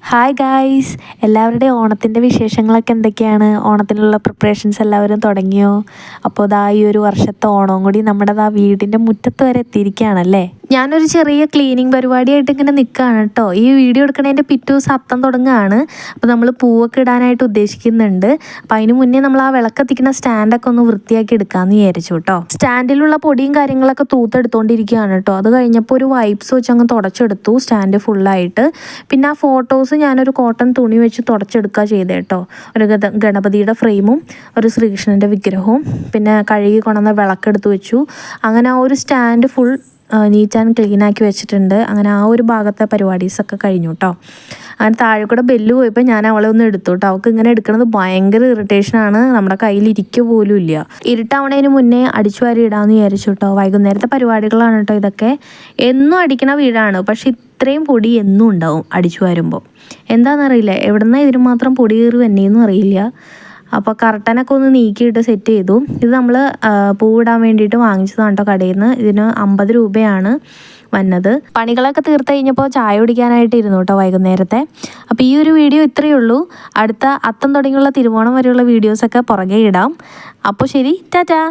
Hi guys, എല്ലാവരുടെയും ഓണത്തിൻ്റെ വിശേഷങ്ങളൊക്കെ എന്തൊക്കെയാണ്? ഓണത്തിനുള്ള പ്രിപ്പറേഷൻസ് എല്ലാവരും തുടങ്ങിയോ? അപ്പോൾ ഈ ഒരു വർഷത്തെ ഓണവും കൂടി നമ്മുടെ വീടിൻ്റെ മുറ്റത്ത് വരെ എത്തിയിരിക്കുകയാണല്ലേ. ഞാനൊരു ചെറിയ ക്ലീനിങ് പരിപാടിയായിട്ട് ഇങ്ങനെ നിൽക്കുകയാണ് കേട്ടോ. ഈ വീഡിയോ എടുക്കണതിൻ്റെ പിറ്റേ ദിവസം അത്തം തുടങ്ങുകയാണ്. അപ്പോൾ നമ്മൾ പൂവൊക്കെ ഇടാനായിട്ട് ഉദ്ദേശിക്കുന്നുണ്ട്. അപ്പോൾ അതിന് മുന്നേ നമ്മൾ ആ വിളക്കെത്തിക്കുന്ന സ്റ്റാൻഡൊക്കെ ഒന്ന് വൃത്തിയാക്കി എടുക്കാമെന്ന് വിചാരിച്ചു കേട്ടോ. സ്റ്റാൻഡിലുള്ള പൊടിയും കാര്യങ്ങളൊക്കെ തൂത്തെടുത്തോണ്ടിരിക്കുകയാണ് കേട്ടോ. അത് കഴിഞ്ഞപ്പോൾ ഒരു വൈപ്സ് വെച്ച് അങ്ങ് തുടച്ചെടുത്തു സ്റ്റാൻഡ് ഫുള്ളായിട്ട്. പിന്നെ ആ ഫോട്ടോസ് ഞാനൊരു കോട്ടൺ തുണി വെച്ച് തുടച്ചെടുക്കുക ചെയ്തേ കേട്ടോ. ഒരു ഗണപതിയുടെ ഫ്രെയിമും ഒരു ശ്രീകൃഷ്ണൻ്റെ വിഗ്രഹവും പിന്നെ കഴുകി കൊണ്ടുവന്ന വിളക്കെടുത്ത് വെച്ചു. അങ്ങനെ ആ ഒരു stand full neat and clean ആക്കി വെച്ചിട്ടുണ്ട്. അങ്ങനെ ആ ഒരു ഭാഗത്തെ പരിപാടീസൊക്കെ കഴിഞ്ഞു കേട്ടോ. അങ്ങനെ താഴെ കൂടെ ബെല്ല് പോയപ്പോൾ ഞാൻ അവളെ ഒന്ന് എടുത്തു കേട്ടോ. അവൾക്ക് ഇങ്ങനെ എടുക്കുന്നത് ഭയങ്കര ഇറിറ്റേഷനാണ്. നമ്മുടെ കയ്യിൽ ഇരിക്കുക പോലും ഇല്ല. ഇരുട്ടാവണതിന് മുന്നേ അടിച്ചു വാരി ഇടാമെന്ന് വിചാരിച്ചു കേട്ടോ. വൈകുന്നേരത്തെ പരിപാടികളാണ് കേട്ടോ ഇതൊക്കെ. എന്നും അടിക്കണ വീടാണ്, പക്ഷെ ഇത്രയും പൊടി എന്നും ഉണ്ടാവും അടിച്ചു വരുമ്പോൾ. എന്താണെന്നറിയില്ല, എവിടെ നിന്നാണ് ഇതിന് മാത്രം പൊടി കയറി വന്നേന്നും അറിയില്ല. അപ്പോൾ കർട്ടനൊക്കെ ഒന്ന് നീക്കിയിട്ട് സെറ്റ് ചെയ്തു. ഇത് നമ്മൾ പൂവിടാൻ വേണ്ടിയിട്ട് വാങ്ങിച്ചതാണ് കേട്ടോ കടയിൽ നിന്ന്. ഇതിന് 50 രൂപയാണ് വന്നത്. പണികളൊക്കെ തീർത്ത് കഴിഞ്ഞപ്പോൾ ചായ കുടിക്കാനായിട്ട് ഇരുന്നു കേട്ടോ വൈകുന്നേരത്തെ. അപ്പോൾ ഈ ഒരു വീഡിയോ ഇത്രയേ ഉള്ളൂ. അടുത്ത അത്തം തുടങ്ങിയുള്ള തിരുവോണം വരെയുള്ള വീഡിയോസൊക്കെ പുറകെ ഇടാം. അപ്പോൾ ശരി, ടാറ്റാ.